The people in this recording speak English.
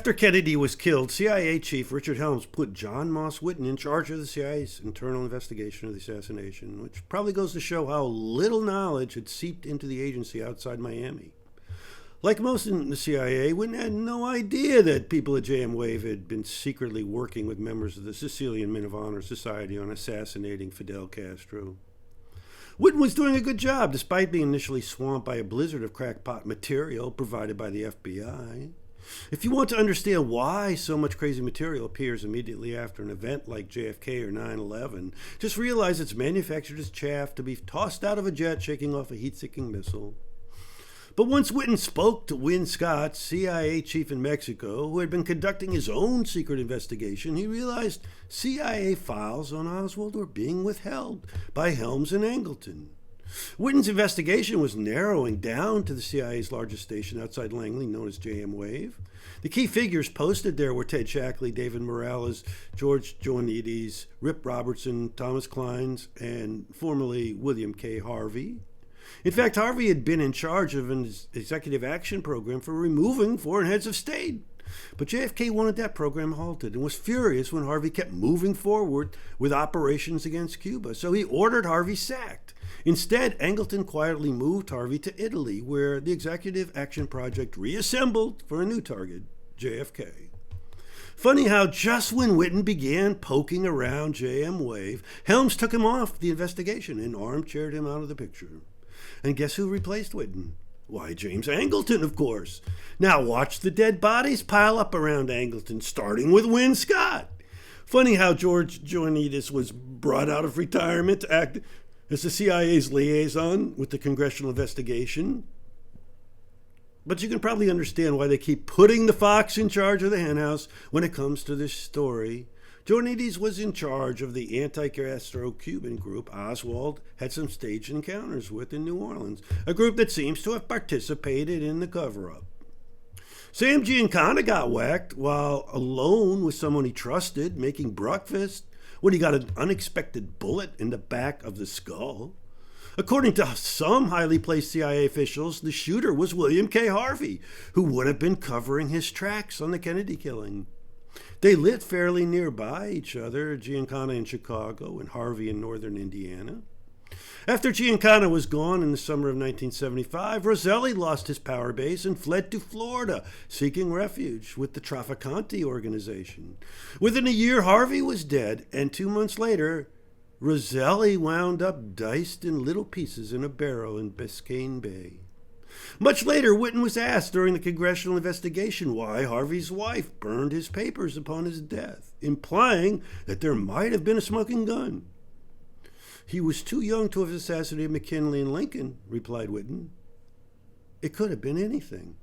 After Kennedy was killed, CIA Chief Richard Helms put John Moss Whitten in charge of the CIA's internal investigation of the assassination, which probably goes to show how little knowledge had seeped into the agency outside Miami. Like most in the CIA, Whitten had no idea that people at JM Wave had been secretly working with members of the Sicilian Men of Honor Society on assassinating Fidel Castro. Whitten was doing a good job, despite being initially swamped by a blizzard of crackpot material provided by the FBI. If you want to understand why so much crazy material appears immediately after an event like JFK or 9/11, just realize it's manufactured as chaff to be tossed out of a jet shaking off a heat-seeking missile. But once Whitten spoke to Win Scott, CIA chief in Mexico, who had been conducting his own secret investigation, he realized CIA files on Oswald were being withheld by Helms and Angleton. Whitten's investigation was narrowing down to the CIA's largest station outside Langley, known as JM Wave. The key figures posted there were Ted Shackley, David Morales, George Joanides, Rip Robertson, Thomas Kleins, and formerly William K. Harvey. In fact, Harvey had been in charge of an executive action program for removing foreign heads of state. But JFK wanted that program halted and was furious when Harvey kept moving forward with operations against Cuba, so he ordered Harvey sacked. Instead, Angleton quietly moved Harvey to Italy, where the Executive Action Project reassembled for a new target, JFK. Funny how just when Whitten began poking around JM Wave, Helms took him off the investigation and armchaired him out of the picture. And guess who replaced Whitten? Why, James Angleton, of course. Now watch the dead bodies pile up around Angleton, starting with Win Scott. Funny how George Joanides was brought out of retirement to act as the CIA's liaison with the congressional investigation. But you can probably understand why they keep putting the fox in charge of the henhouse when it comes to this story. Joanides was in charge of the anti-Castro Cuban group Oswald had some staged encounters with in New Orleans, a group that seems to have participated in the cover-up. Sam Giancana got whacked while alone with someone he trusted, making breakfast, when he got an unexpected bullet in the back of the skull. According to some highly placed CIA officials, the shooter was William K. Harvey, who would have been covering his tracks on the Kennedy killing. They lived fairly nearby each other, Giancana in Chicago and Harvey in northern Indiana. After Giancana was gone in the summer of 1975, Roselli lost his power base and fled to Florida, seeking refuge with the Trafficante organization. Within a year, Harvey was dead, and 2 months later, Roselli wound up diced in little pieces in a barrel in Biscayne Bay. Much later, Whitten was asked during the congressional investigation why Harvey's wife burned his papers upon his death, implying that there might have been a smoking gun. He was too young to have assassinated McKinley and Lincoln, replied Whitten. It could have been anything.